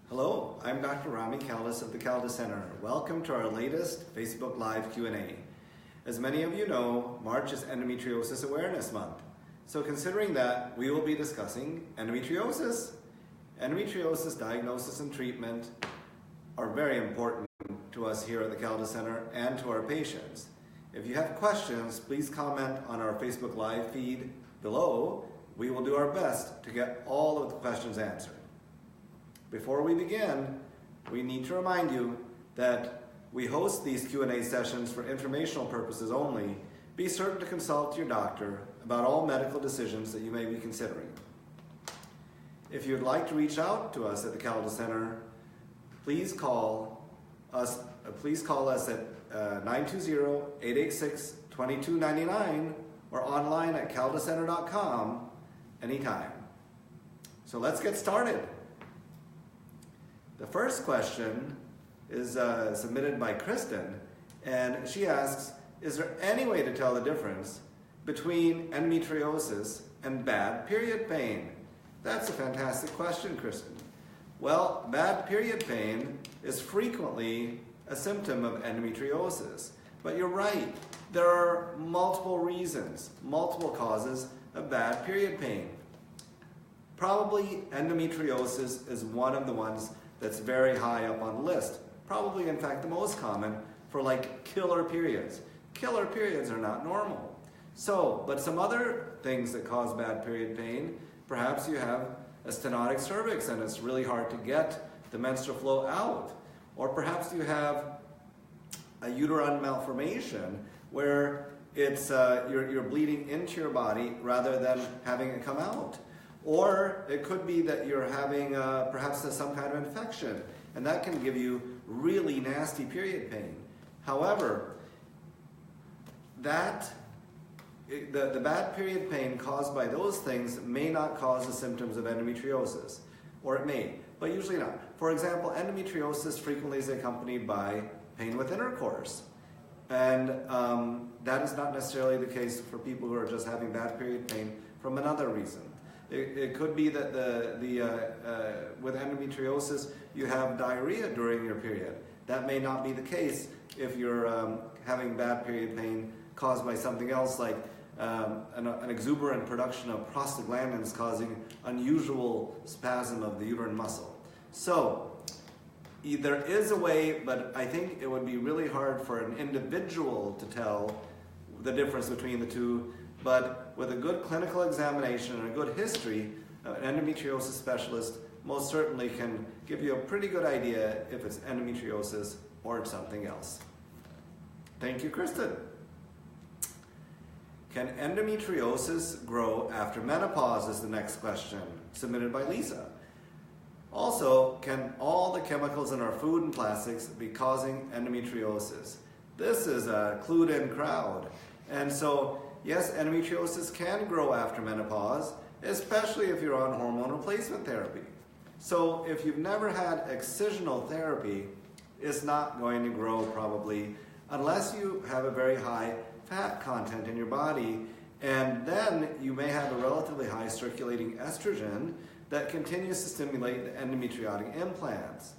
Hello, I'm Dr. Rami Kaldas of the Kaldas Center. Welcome to our latest Facebook Live Q&A. As many of you know, March is Endometriosis Awareness Month. So considering that, we will be discussing endometriosis. Endometriosis diagnosis and treatment are very important to us here at the Kaldas Center and to our patients. If you have questions, please comment on our Facebook Live feed below. We will do our best to get all of the questions answered. Before we begin, we need to remind you that we host these Q&A sessions for informational purposes only. Be certain to consult your doctor about all medical decisions that you may be considering. If you'd like to reach out to us at the Kaldas Center, please call us at 920-886-2299 or online at kaldascenter.com anytime. So let's get started. The first question is submitted by Kristen, and she asks, is there any way to tell the difference between endometriosis and bad period pain? That's a fantastic question, Kristen. Well, bad period pain is frequently a symptom of endometriosis, but you're right, there are multiple reasons, multiple causes of bad period pain. Probably endometriosis is one of the ones that's very high up on the list. Probably, in fact, the most common for like killer periods. Killer periods are not normal. So, but some other things that cause bad period pain, perhaps you have a stenotic cervix and it's really hard to get the menstrual flow out. Or perhaps you have a uterine malformation where it's you're bleeding into your body rather than having it come out. Or it could be that you're having perhaps some kind of infection, and that can give you really nasty period pain. However, the bad period pain caused by those things may not cause the symptoms of endometriosis, or it may, but usually not. For example, endometriosis frequently is accompanied by pain with intercourse, and that is not necessarily the case for people who are just having bad period pain from another reason. It could be that with endometriosis you have diarrhea during your period. That may not be the case if you're having bad period pain caused by something else like an exuberant production of prostaglandins causing unusual spasm of the uterine muscle. So there is a way, but I think it would be really hard for an individual to tell the difference between the two. But with a good clinical examination and a good history, an endometriosis specialist most certainly can give you a pretty good idea if it's endometriosis or it's something else. Thank you, Kristen. Can endometriosis grow after menopause is the next question, submitted by Lisa. Also, can all the chemicals in our food and plastics be causing endometriosis? This is a clued-in crowd. And so, yes, endometriosis can grow after menopause, especially if you're on hormone replacement therapy. So if you've never had excisional therapy, it's not going to grow probably unless you have a very high fat content in your body, and then you may have a relatively high circulating estrogen that continues to stimulate the endometriotic implants.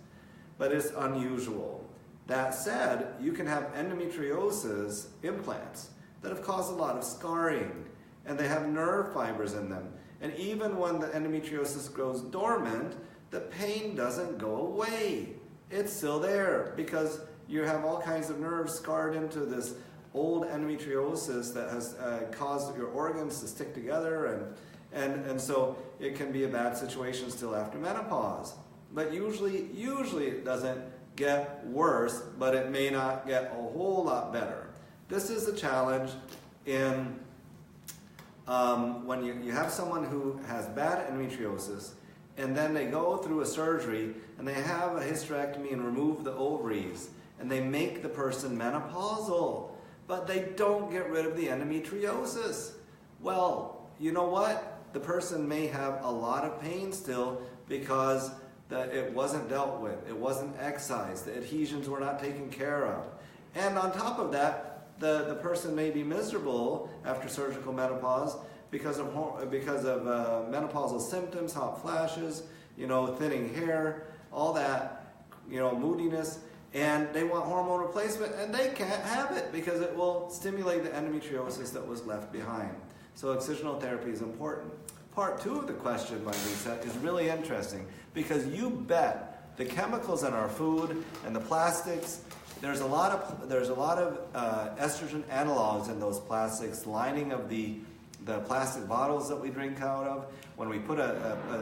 But it's unusual. That said, you can have endometriosis implants that have caused a lot of scarring, and they have nerve fibers in them. And even when the endometriosis grows dormant, the pain doesn't go away. It's still there because you have all kinds of nerves scarred into this old endometriosis that has caused your organs to stick together, and so it can be a bad situation still after menopause. But usually it doesn't get worse, but it may not get a whole lot better. This is a challenge in when you have someone who has bad endometriosis and then they go through a surgery and they have a hysterectomy and remove the ovaries and they make the person menopausal, but they don't get rid of the endometriosis. Well, you know what? The person may have a lot of pain still because it wasn't dealt with, it wasn't excised, the adhesions were not taken care of. And on top of that, the person may be miserable after surgical menopause because of menopausal symptoms, hot flashes, thinning hair, all that, moodiness, and they want hormone replacement, and they can't have it because it will stimulate the endometriosis that was left behind. So excisional therapy is important. Part 2 of the question by Lisa is really interesting because you bet the chemicals in our food and the plastics, there's a lot of estrogen analogs in those plastics, lining of the plastic bottles that we drink out of. When we put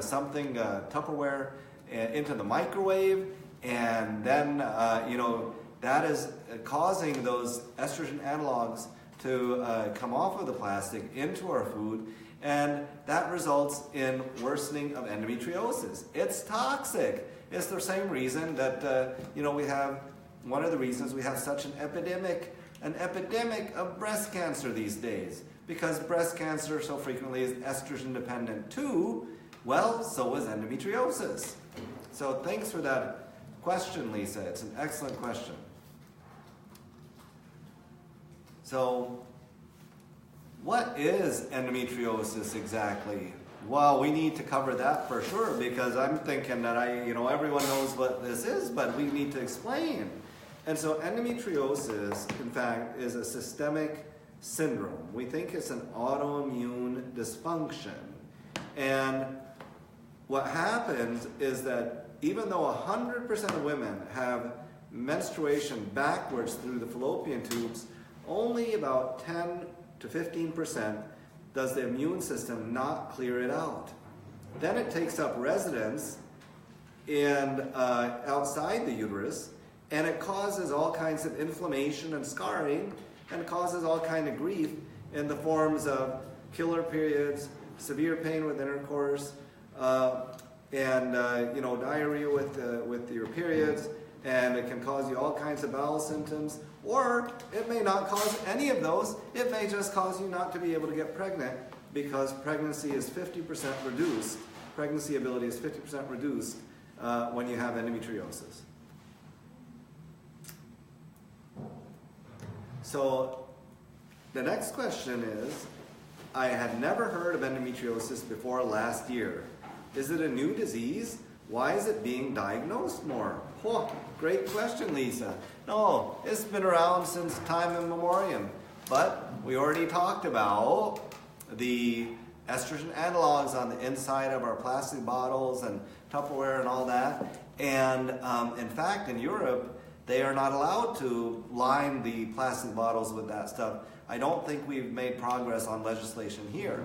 something Tupperware into the microwave, and then that is causing those estrogen analogs to come off of the plastic into our food, and that results in worsening of endometriosis. It's toxic. It's the same reason that we have, one of the reasons we have such an epidemic of breast cancer these days, because breast cancer so frequently is estrogen dependent too. Well, so is endometriosis. So thanks for that question, Lisa. It's an excellent question. So, what is endometriosis exactly? Well, we need to cover that for sure, because I'm thinking that everyone knows what this is, but we need to explain. And so endometriosis, in fact, is a systemic syndrome. We think it's an autoimmune dysfunction. And what happens is that even though 100% of women have menstruation backwards through the fallopian tubes, only about 10 to 15% does the immune system not clear it out. Then it takes up residence outside the uterus, and it causes all kinds of inflammation and scarring, and causes all kinds of grief in the forms of killer periods, severe pain with intercourse, and diarrhea with your periods, and it can cause you all kinds of bowel symptoms, or it may not cause any of those. It may just cause you not to be able to get pregnant because pregnancy is 50% reduced. Pregnancy ability is 50% reduced when you have endometriosis. So the next question is, I had never heard of endometriosis before last year. Is it a new disease? Why is it being diagnosed more? Oh, great question, Lisa. No, it's been around since time immemorial. But we already talked about the estrogen analogs on the inside of our plastic bottles and Tupperware and all that. And in fact, in Europe, they are not allowed to line the plastic bottles with that stuff. I don't think we've made progress on legislation here.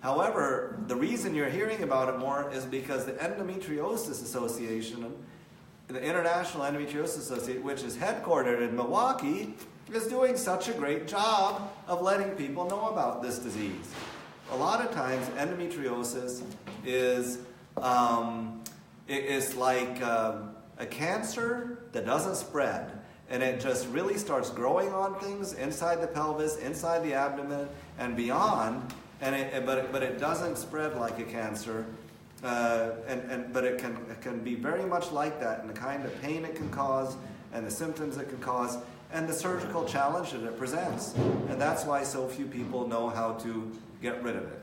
However, the reason you're hearing about it more is because the Endometriosis Association, the International Endometriosis Association, which is headquartered in Milwaukee, is doing such a great job of letting people know about this disease. A lot of times, endometriosis is like a cancer that doesn't spread, and it just really starts growing on things inside the pelvis, inside the abdomen, and beyond. But it doesn't spread like a cancer, but it can be very much like that in the kind of pain it can cause, and the symptoms it can cause, and the surgical challenge that it presents. And that's why so few people know how to get rid of it.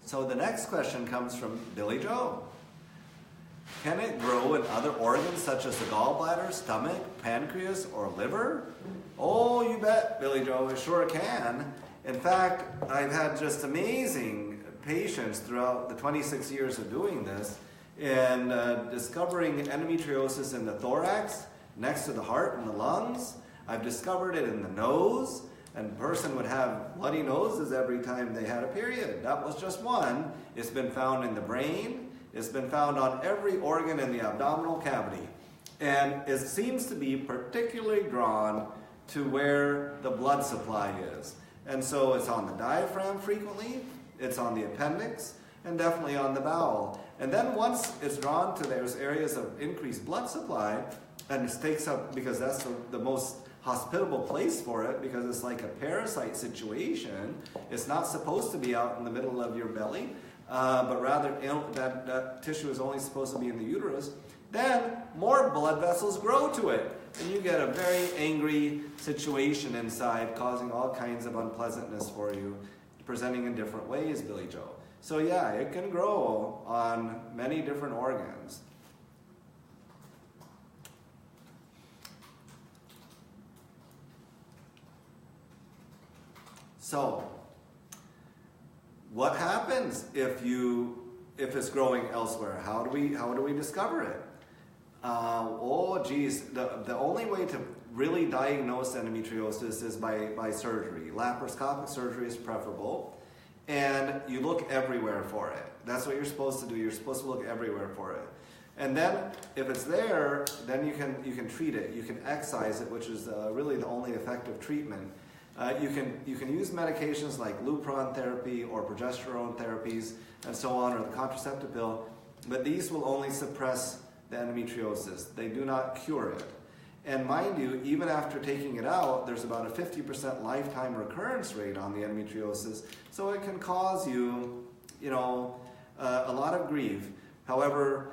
So the next question comes from Billy Joe. Can it grow in other organs such as the gallbladder, stomach, pancreas, or liver? Oh, you bet, Billy Joe, it sure can. In fact, I've had just amazing patients throughout the 26 years of doing this in discovering endometriosis in the thorax, next to the heart and the lungs. I've discovered it in the nose, and the person would have bloody noses every time they had a period. That was just one. It's been found in the brain. It's been found on every organ in the abdominal cavity. And it seems to be particularly drawn to where the blood supply is. And so it's on the diaphragm frequently, it's on the appendix, and definitely on the bowel. And then once it's drawn to those areas of increased blood supply, and it takes up, because that's the most hospitable place for it, because it's like a parasite situation. It's not supposed to be out in the middle of your belly, but rather that tissue is only supposed to be in the uterus. Then more blood vessels grow to it, and you get a very angry situation inside, causing all kinds of unpleasantness for you. presenting in different ways, Billy Joe. So yeah, it can grow on many different organs. So, what happens if it's growing elsewhere? How do we discover it? The only way to really diagnose endometriosis is by surgery. Laparoscopic surgery is preferable, and you look everywhere for it. That's what you're supposed to do. You're supposed to look everywhere for it. And then, if it's there, then you can treat it. You can excise it, which is really the only effective treatment. You can use medications like Lupron therapy or progesterone therapies and so on, or the contraceptive pill, but these will only suppress the endometriosis. They do not cure it. And mind you, even after taking it out, there's about a 50% lifetime recurrence rate on the endometriosis, so it can cause you, a lot of grief. However,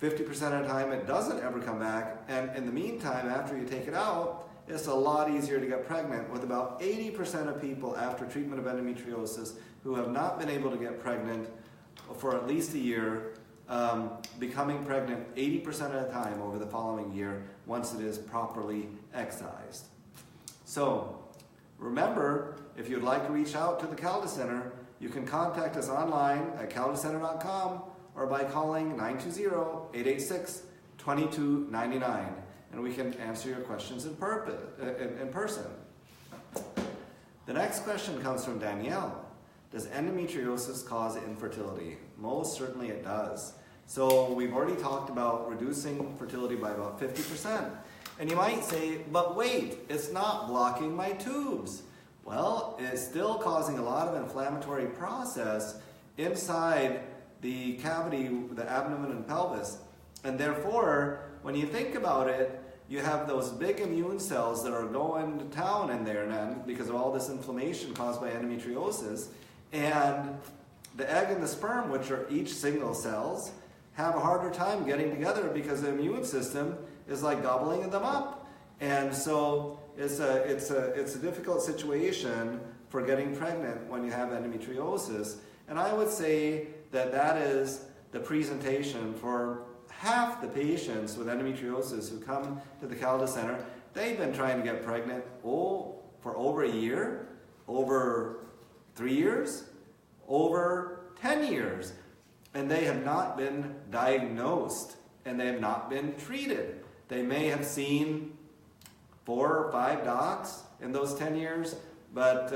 50% of the time it doesn't ever come back, and in the meantime, after you take it out, it's a lot easier to get pregnant, with about 80% of people after treatment of endometriosis who have not been able to get pregnant for at least a year, becoming pregnant 80% of the time over the following year once it is properly excised. So, remember, if you'd like to reach out to the Kaldas Center, you can contact us online at kaldascenter.com or by calling 920-886-2299. And we can answer your questions in person. The next question comes from Danielle. Does endometriosis cause infertility? Most certainly it does. So we've already talked about reducing fertility by about 50%. And you might say, but wait, it's not blocking my tubes. Well, it's still causing a lot of inflammatory process inside the cavity, the abdomen and pelvis. And therefore, when you think about it, you have those big immune cells that are going to town in there then because of all this inflammation caused by endometriosis. And the egg and the sperm, which are each single cells, have a harder time getting together because the immune system is like gobbling them up. And so it's a difficult situation for getting pregnant when you have endometriosis. And I would say that is the presentation for half the patients with endometriosis who come to the Kaldas Center. They've been trying to get pregnant for over a year, over 3 years, over 10 years. And they have not been diagnosed, and they have not been treated. They may have seen 4 or 5 docs in those 10 years, but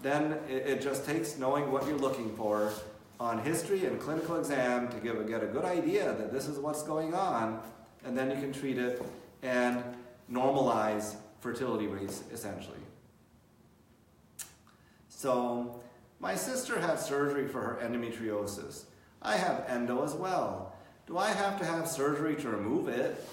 then it just takes knowing what you're looking for on history and clinical exam to get a good idea that this is what's going on, and then you can treat it and normalize fertility rates, essentially. So, my sister had surgery for her endometriosis. I have endo as well. Do I have to have surgery to remove it?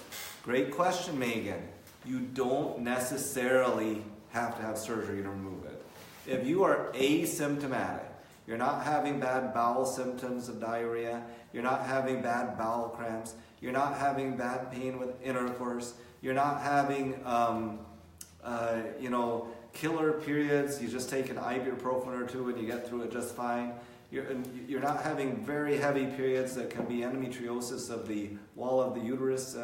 Great question, Megan. You don't necessarily have to have surgery to remove it. If you are asymptomatic, you're not having bad bowel symptoms of diarrhea, you're not having bad bowel cramps, you're not having bad pain with intercourse, you're not having, killer periods, you just take an ibuprofen or 2 and you get through it just fine. You're not having very heavy periods that can be endometriosis of the wall of the uterus,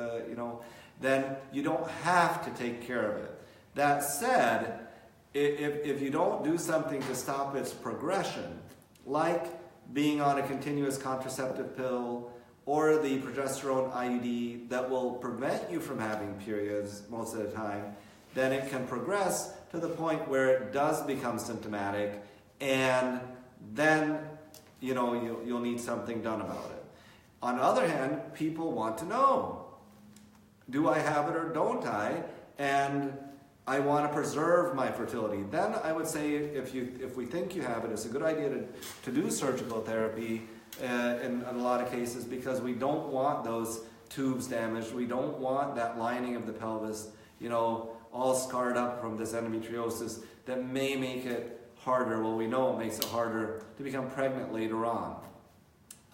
then you don't have to take care of it. That said, if you don't do something to stop its progression, like being on a continuous contraceptive pill or the progesterone IUD that will prevent you from having periods most of the time, then it can progress to the point where it does become symptomatic, and then you'll need something done about it. On the other hand, people want to know, do I have it or don't I? And I want to preserve my fertility. Then I would say if we think you have it, it's a good idea to do surgical therapy in a lot of cases, because we don't want those tubes damaged. We don't want that lining of the pelvis, all scarred up from this endometriosis that may make it harder. Well, we know it makes it harder to become pregnant later on.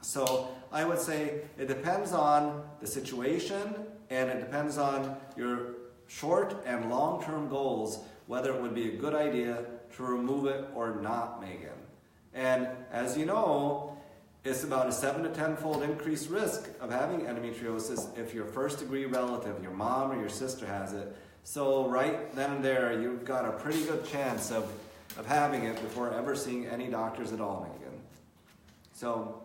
So I would say it depends on the situation, and it depends on your short and long-term goals, whether it would be a good idea to remove it or not, Megan. And as you know, it's about a 7 to 10-fold increased risk of having endometriosis if your first degree relative, your mom or your sister has it. So right then and there, you've got a pretty good chance of having it before ever seeing any doctors at all, Megan. So,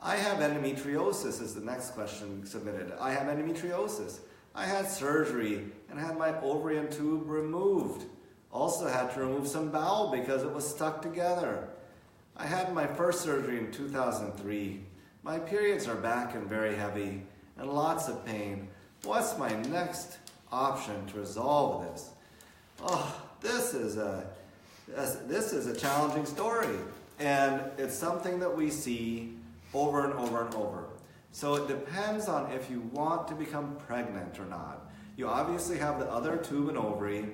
I have endometriosis is the next question submitted. I have endometriosis. I had surgery and had my ovarian tube removed. Also had to remove some bowel because it was stuck together. I had my first surgery in 2003. My periods are back and very heavy and lots of pain. What's my next option to resolve this? Oh, this is a challenging story, and it's something that we see over and over and over. So it depends on if you want to become pregnant or not. You obviously have the other tube and ovary,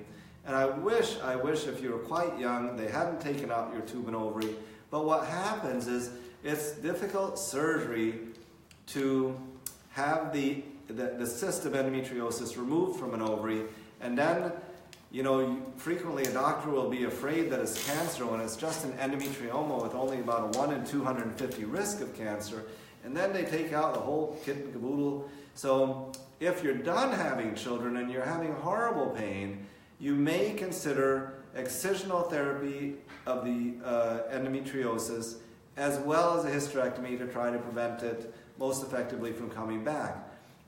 and I wish if you were quite young they hadn't taken out your tube and ovary. But what happens is it's difficult surgery to have the cyst of endometriosis removed from an ovary, and then frequently a doctor will be afraid that it's cancer when it's just an endometrioma with only about a 1 in 250 risk of cancer, and then they take out the whole kit and caboodle. So if you're done having children and you're having horrible pain, you may consider excisional therapy of the endometriosis as well as a hysterectomy to try to prevent it most effectively from coming back.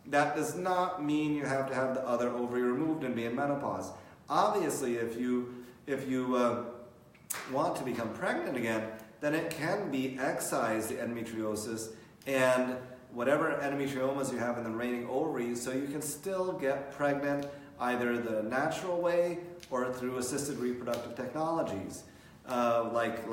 That does not mean you have to have the other ovary removed and be in menopause. Obviously, if you want to become pregnant again, then it can be excise the endometriosis and whatever endometriomas you have in the remaining ovaries, so you can still get pregnant either the natural way or through assisted reproductive technologies, like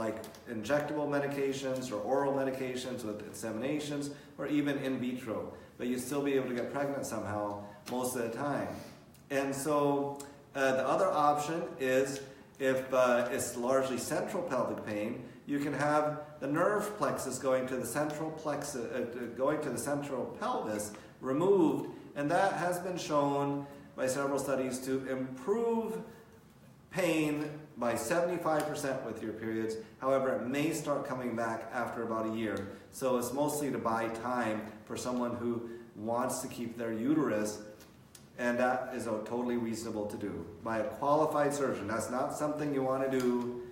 injectable medications or oral medications with inseminations, or even in vitro. But you'd still be able to get pregnant somehow most of the time. And so the other option is if it's largely central pelvic pain, you can have the nerve plexus going to the central pelvis removed, and that has been shown by several studies to improve pain by 75% with your periods. However, it may start coming back after about a year. So it's mostly to buy time for someone who wants to keep their uterus, and that is totally reasonable to do by a qualified surgeon. That's not something you want to do.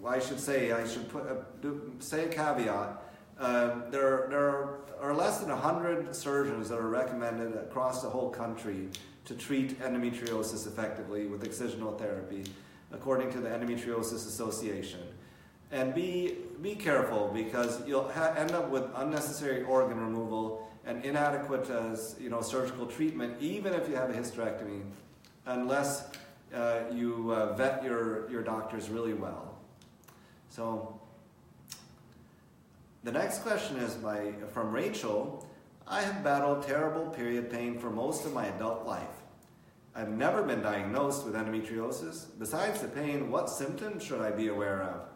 I should say a caveat. There are less than 100 surgeons that are recommended across the whole country to treat endometriosis effectively with excisional therapy, according to the Endometriosis Association. And be careful, because you'll end up with unnecessary organ removal and inadequate surgical treatment, even if you have a hysterectomy, unless you vet your doctors really well. So the next question is from Rachel. I have battled terrible period pain for most of my adult life. I've never been diagnosed with endometriosis. Besides the pain, what symptoms should I be aware of?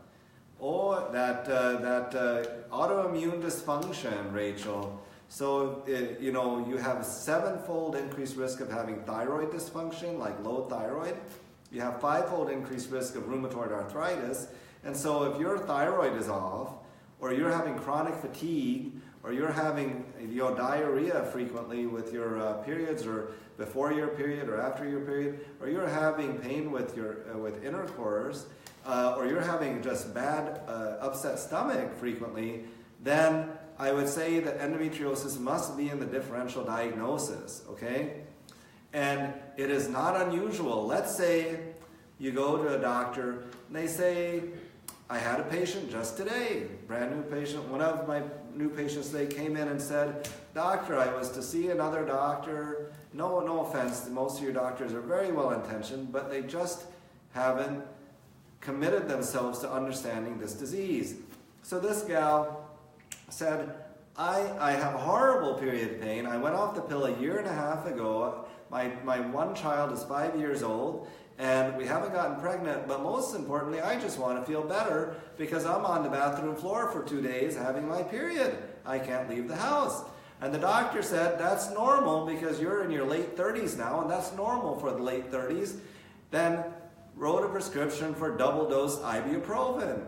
Or that autoimmune dysfunction, Rachel. So, you have a 7-fold increased risk of having thyroid dysfunction, like low thyroid. You have 5-fold increased risk of rheumatoid arthritis. And so if your thyroid is off, or you're having chronic fatigue, or you're having diarrhea frequently with your periods, or before your period or after your period, or you're having pain with intercourse, or you're having just bad upset stomach frequently, then I would say that endometriosis must be in the differential diagnosis, okay? And it is not unusual. Let's say you go to a doctor and they say, I had a patient just today, brand new patient. One of my new patients, they came in and said, doctor, I was to see another doctor. No offense, most of your doctors are very well intentioned, but they just haven't committed themselves to understanding this disease. So this gal said, I have horrible period pain. I went off the pill a year and a half ago. My one child is 5 years old, and we haven't gotten pregnant, but most importantly, I just want to feel better because I'm on the bathroom floor for 2 days having my period. I can't leave the house. And the doctor said, that's normal because you're in your late 30s now, and that's normal for the late 30s. Then wrote a prescription for double-dose ibuprofen.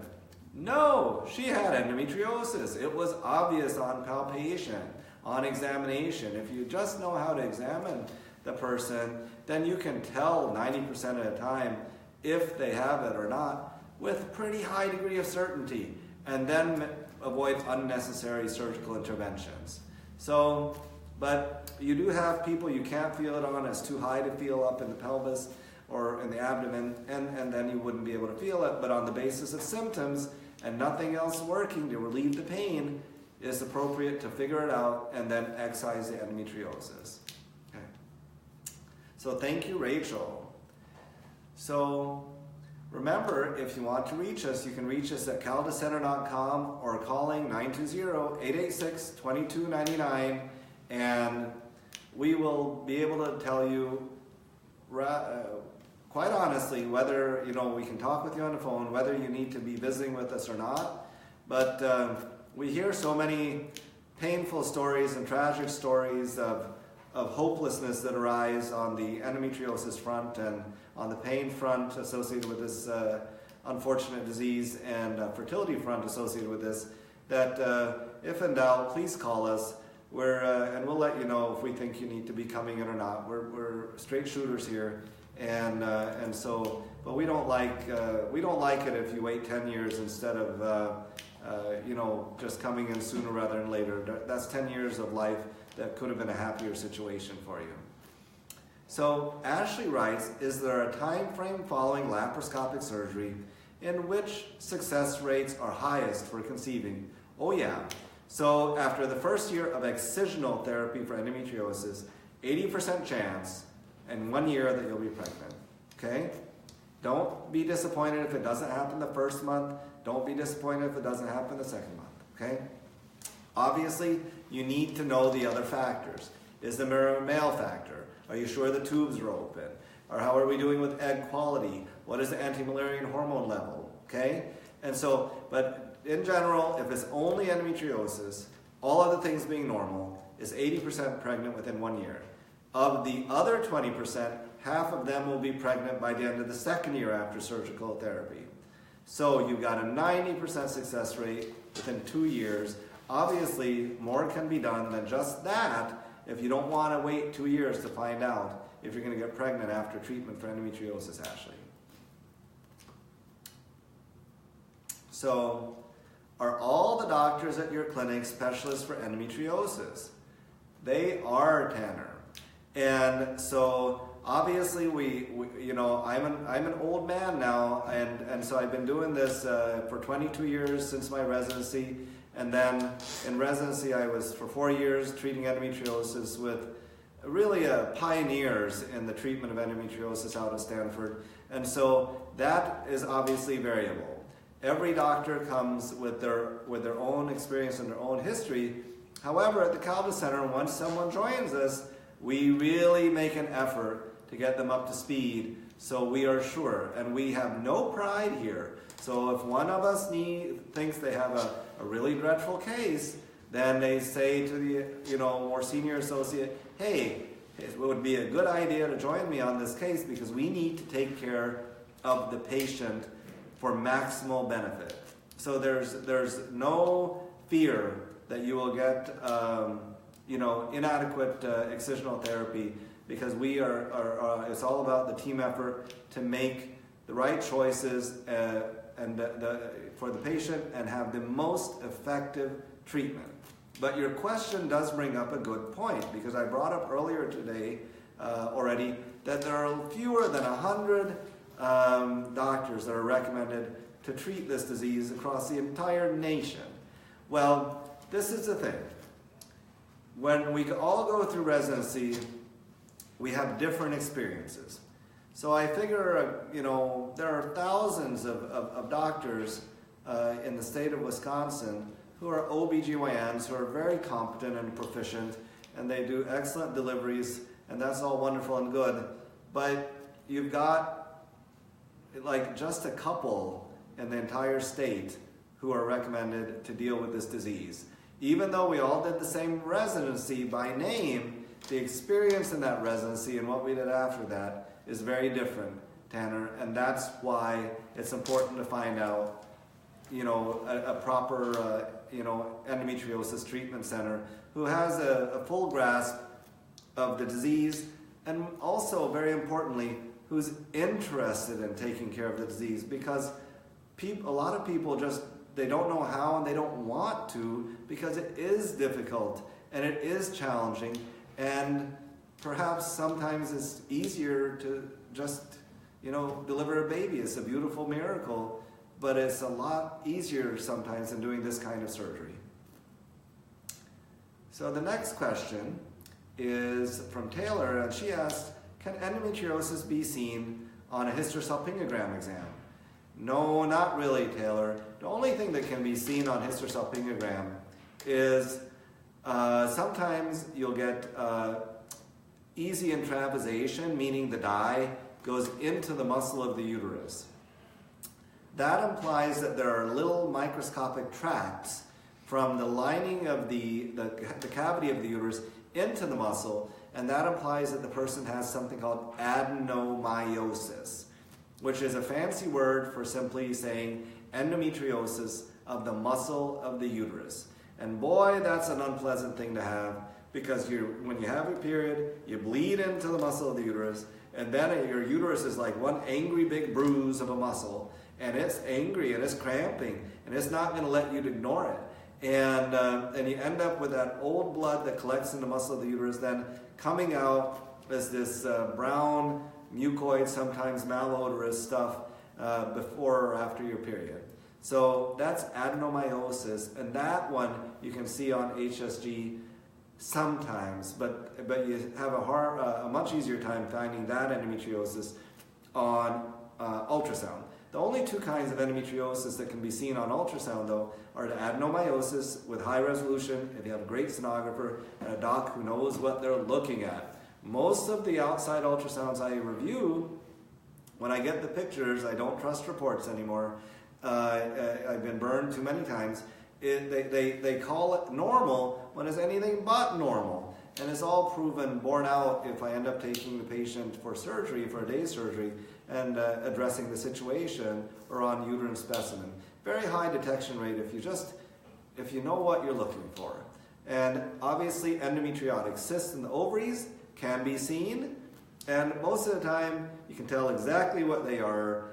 No, she had endometriosis. It was obvious on palpation, on examination. If you just know how to examine the person, then you can tell 90% of the time if they have it or not with pretty high degree of certainty, and then avoid unnecessary surgical interventions. So, but you do have people you can't feel it on, it's too high to feel up in the pelvis or in the abdomen, and then you wouldn't be able to feel it, but on the basis of symptoms and nothing else working to relieve the pain, it's appropriate to figure it out and then excise the endometriosis. Okay. So thank you, Rachel. So remember, if you want to reach us, you can reach us at kaldascenter.com or calling 920-886-2299, and we will be able to tell you quite honestly whether we can talk with you on the phone, whether you need to be visiting with us or not. But we hear so many painful stories and tragic stories of hopelessness that arise on the endometriosis front and on the pain front associated with this unfortunate disease and fertility front associated with this, that if in doubt, please call us. And we'll let you know if we think you need to be coming in or not. We're straight shooters here, and so, but we don't like it if you wait 10 years instead of just coming in sooner rather than later. That's 10 years of life that could have been a happier situation for you. So Ashley writes, is there a time frame following laparoscopic surgery in which success rates are highest for conceiving? Oh yeah. So after the first year of excisional therapy for endometriosis, 80% chance in 1 year that you'll be pregnant. Okay? Don't be disappointed if it doesn't happen the first month. Don't be disappointed if it doesn't happen the second month. Okay? Obviously, you need to know the other factors. Is there a male factor? Are you sure the tubes are open? Or how are we doing with egg quality? What is the anti-Müllerian hormone level? Okay? And so, but in general, if it's only endometriosis, all other things being normal, is 80% pregnant within 1 year. Of the other 20%, half of them will be pregnant by the end of the second year after surgical therapy. So you've got a 90% success rate within 2 years. Obviously, more can be done than just that if you don't want to wait 2 years to find out if you're going to get pregnant after treatment for endometriosis, Ashley. So, are all the doctors at your clinic specialists for endometriosis? They are, Tanner. And so, obviously, I'm an old man now, and so I've been doing this for 22 years since my residency. And then in residency, I was for 4 years treating endometriosis with really pioneers in the treatment of endometriosis out of Stanford. And so that is obviously variable. Every doctor comes with their own experience and their own history. However, at the Kaldas Center, once someone joins us, we really make an effort to get them up to speed so we are sure. And we have no pride here. So if one of us thinks they have a really dreadful case, then they say to the more senior associate, hey, it would be a good idea to join me on this case because we need to take care of the patient for maximal benefit. So there's no fear that you will get inadequate excisional therapy because we are it's all about the team effort to make the right choices for the patient and have the most effective treatment. But your question does bring up a good point because I brought up earlier today already that there are fewer than 100 doctors that are recommended to treat this disease across the entire nation. Well, this is the thing. When we all go through residency, we have different experiences. So I figure, there are thousands of doctors in the state of Wisconsin who are OBGYNs who are very competent and proficient, and they do excellent deliveries, and that's all wonderful and good. But you've got just a couple in the entire state who are recommended to deal with this disease. Even though we all did the same residency by name, the experience in that residency and what we did after that is very different Tanner, and that's why it's important to find out, a proper, endometriosis treatment center who has a full grasp of the disease, and also, very importantly, who's interested in taking care of the disease, because a lot of people they don't know how and they don't want to, because it is difficult and it is challenging, and perhaps sometimes it's easier to just, deliver a baby. It's a beautiful miracle, but it's a lot easier sometimes than doing this kind of surgery. So the next question is from Taylor, and she asked, can endometriosis be seen on a hysterosalpingogram exam? No, not really, Taylor. The only thing that can be seen on hysterosalpingogram is sometimes you'll get easy intravisation, meaning the dye goes into the muscle of the uterus. That implies that there are little microscopic tracts from the lining of the cavity of the uterus into the muscle, and that implies that the person has something called adenomyosis, which is a fancy word for simply saying endometriosis of the muscle of the uterus. And boy, that's an unpleasant thing to have, because when you have your period, you bleed into the muscle of the uterus, and then your uterus is like one angry big bruise of a muscle, and it's angry and it's cramping, and it's not going to let you ignore it. And you end up with that old blood that collects in the muscle of the uterus, then coming out as this brown, mucoid, sometimes malodorous stuff before or after your period. So that's adenomyosis, and that one you can see on HSG sometimes, but you have a much easier time finding that endometriosis on ultrasound. The only two kinds of endometriosis that can be seen on ultrasound, though, are the adenomyosis with high resolution, if you have a great sonographer and a doc who knows what they're looking at. Most of the outside ultrasounds I review, when I get the pictures, I don't trust reports anymore. I've been burned too many times. They call it normal when it's anything but normal. And it's all borne out if I end up taking the patient for surgery, for a day surgery, and addressing the situation, or on uterine specimen. Very high detection rate if you know what you're looking for. And obviously endometriotic cysts in the ovaries can be seen, and most of the time you can tell exactly what they are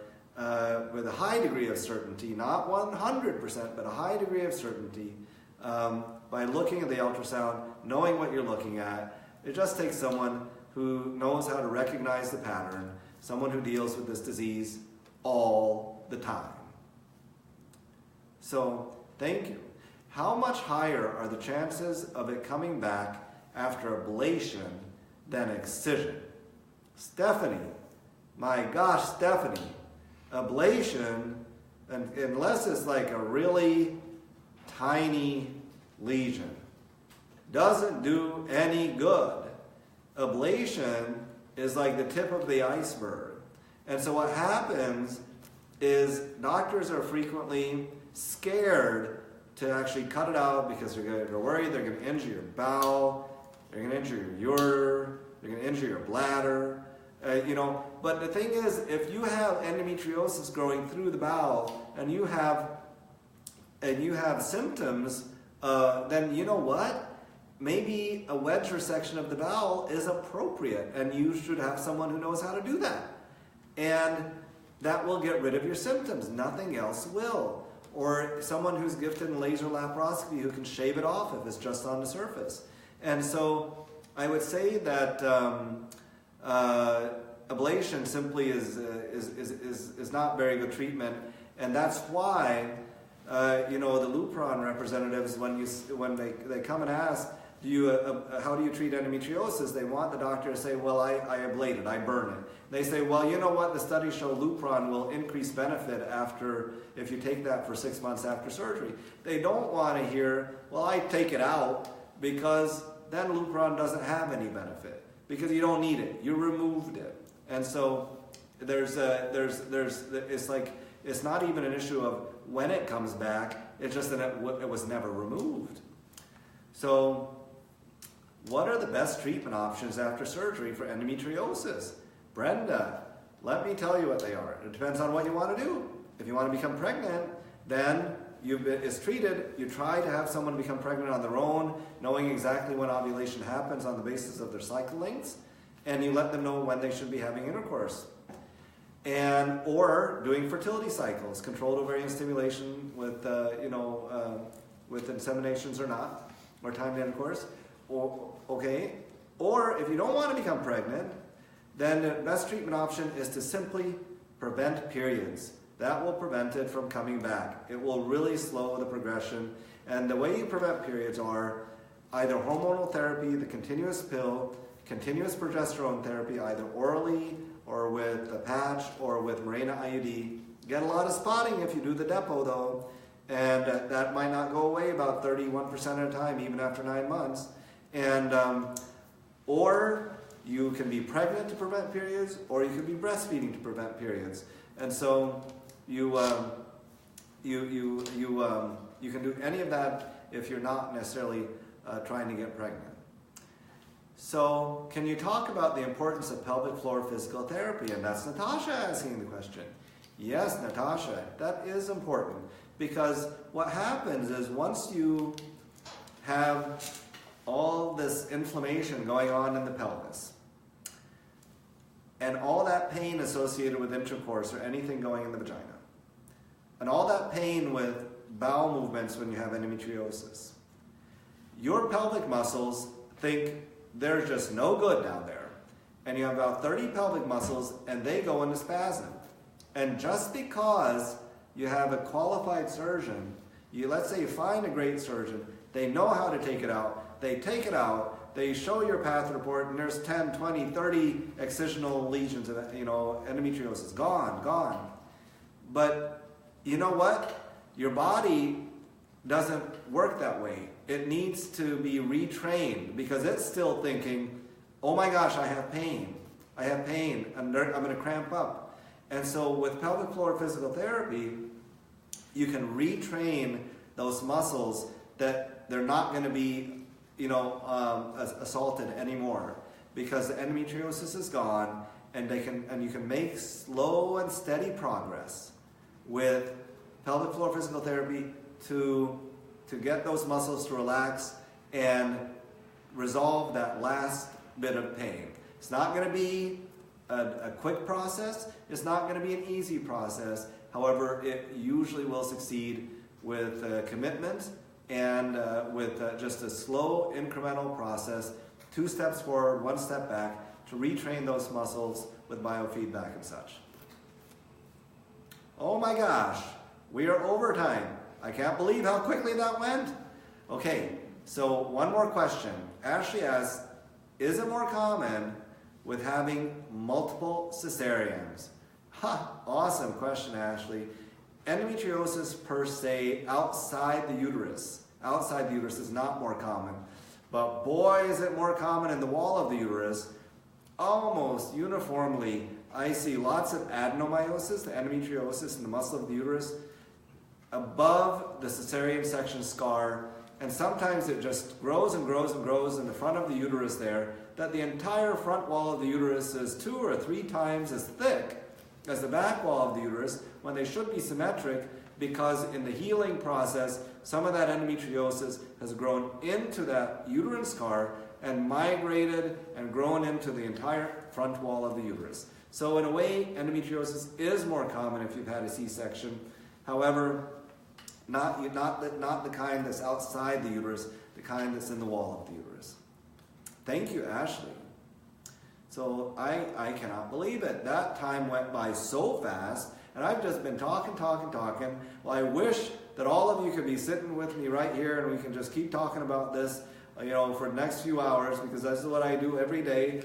with a high degree of certainty, not 100%, but a high degree of certainty, by looking at the ultrasound, knowing what you're looking at. It just takes someone who knows how to recognize the pattern, someone who deals with this disease all the time. So, thank you. How much higher are the chances of it coming back after ablation than excision? Stephanie, my gosh, Stephanie, ablation, unless it's like a really tiny lesion, doesn't do any good. Ablation is like the tip of the iceberg. And so what happens is doctors are frequently scared to actually cut it out, because they're worried they're going to injure your bowel, they're going to injure your ureter, they're going to injure your bladder. But the thing is, if you have endometriosis growing through the bowel and you have symptoms, then you know what? Maybe a wedge resection of the bowel is appropriate, and you should have someone who knows how to do that. And that will get rid of your symptoms. Nothing else will. Or someone who's gifted in laser laparoscopy who can shave it off if it's just on the surface. And so I would say that ablation simply is not very good treatment, and that's why the Lupron representatives, when they come and ask, how do you treat endometriosis? They want the doctor to say, well, I ablate it, I burn it. They say, well, you know what? The studies show Lupron will increase benefit if you take that for 6 months after surgery. They don't want to hear, well, I take it out, because then Lupron doesn't have any benefit, because you don't need it. You removed it. And so it's not even an issue of when it comes back, it's just that it was never removed. So what are the best treatment options after surgery for endometriosis? Brenda, Let me tell you what they are. It depends on what you want to do. If you want to become pregnant, then it's treated. You try to have someone become pregnant on their own, knowing exactly when ovulation happens on the basis of their cycle lengths, and you let them know when they should be having intercourse. Or doing fertility cycles, controlled ovarian stimulation with with inseminations or not, or timed intercourse. Or if you don't want to become pregnant, then the best treatment option is to simply prevent periods. That will prevent it from coming back. It will really slow the progression. And the way you prevent periods are either hormonal therapy, the continuous pill, continuous progesterone therapy, either orally or with a patch or with Mirena IUD. Get a lot of spotting if you do the depot though, and that might not go away about 31% of the time, even after 9 months. Or you can be pregnant to prevent periods, or you can be breastfeeding to prevent periods. And so you can do any of that if you're not necessarily trying to get pregnant. So, can you talk about the importance of pelvic floor physical therapy? And that's Natasha asking the question. Yes, Natasha, that is important, because what happens is once you have all this inflammation going on in the pelvis, and all that pain associated with intercourse or anything going in the vagina, and all that pain with bowel movements when you have endometriosis, your pelvic muscles think there's just no good down there. And you have about 30 pelvic muscles and they go into spasm. And just because you have a qualified surgeon, let's say you find a great surgeon, they know how to take it out, they take it out, they show your path report, and there's 10, 20, 30 excisional lesions of endometriosis. Gone. But you know what? Your body doesn't work that way. It needs to be retrained because it's still thinking, oh my gosh, I have pain, and I'm going to cramp up. And so with pelvic floor physical therapy, you can retrain those muscles that they're not going to be assaulted anymore, because the endometriosis is gone, and you can make slow and steady progress with pelvic floor physical therapy to get those muscles to relax and resolve that last bit of pain. It's not going to be a quick process. It's not going to be an easy process. However, it usually will succeed with commitment and with just a slow incremental process, 2 steps forward, 1 step back, to retrain those muscles with biofeedback and such. Oh my gosh, we are over time. I can't believe how quickly that went. Okay, so one more question. Ashley asks, is it more common with having multiple caesareans? Awesome question, Ashley. Endometriosis per se outside the uterus is not more common. But boy, is it more common in the wall of the uterus. Almost uniformly, I see lots of adenomyosis, the endometriosis in the muscle of the uterus, above the caesarean section scar, and sometimes it just grows and grows and grows in the front of the uterus there, that the entire front wall of the uterus is 2 or 3 times as thick as the back wall of the uterus, when they should be symmetric, because in the healing process, some of that endometriosis has grown into that uterine scar and migrated and grown into the entire front wall of the uterus. So in a way, endometriosis is more common if you've had a C-section. However, not the kind that's outside the uterus, the kind that's in the wall of the uterus. Thank you, Ashley. So I cannot believe it. That time went by so fast, and I've just been talking. Well, I wish that all of you could be sitting with me right here and we can just keep talking about this, for the next few hours, because this is what I do every day.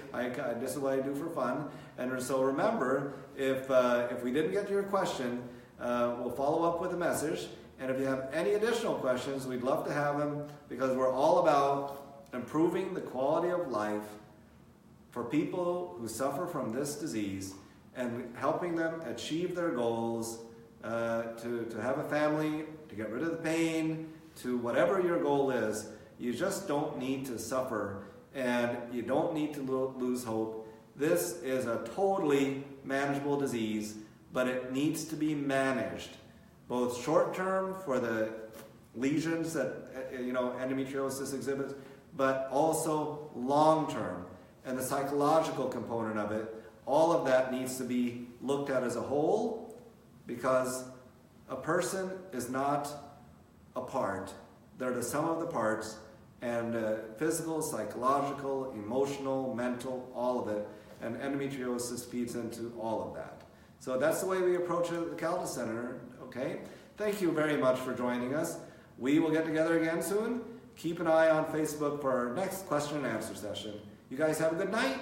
This is what I do for fun. And so remember, if we didn't get to your question, we'll follow up with a message. And if you have any additional questions, we'd love to have them, because we're all about improving the quality of life for people who suffer from this disease and helping them achieve their goals, to have a family, to get rid of the pain, to whatever your goal is. You just don't need to suffer, and you don't need to lose hope. This is a totally manageable disease, but it needs to be managed, both short-term for the lesions that endometriosis exhibits, but also long-term, and the psychological component of it. All of that needs to be looked at as a whole, because a person is not a part. They're the sum of the parts, and physical, psychological, emotional, mental, all of it, and endometriosis feeds into all of that. So that's the way we approach it at the Kaldas Center, okay? Thank you very much for joining us. We will get together again soon. Keep an eye on Facebook for our next question and answer session. You guys have a good night.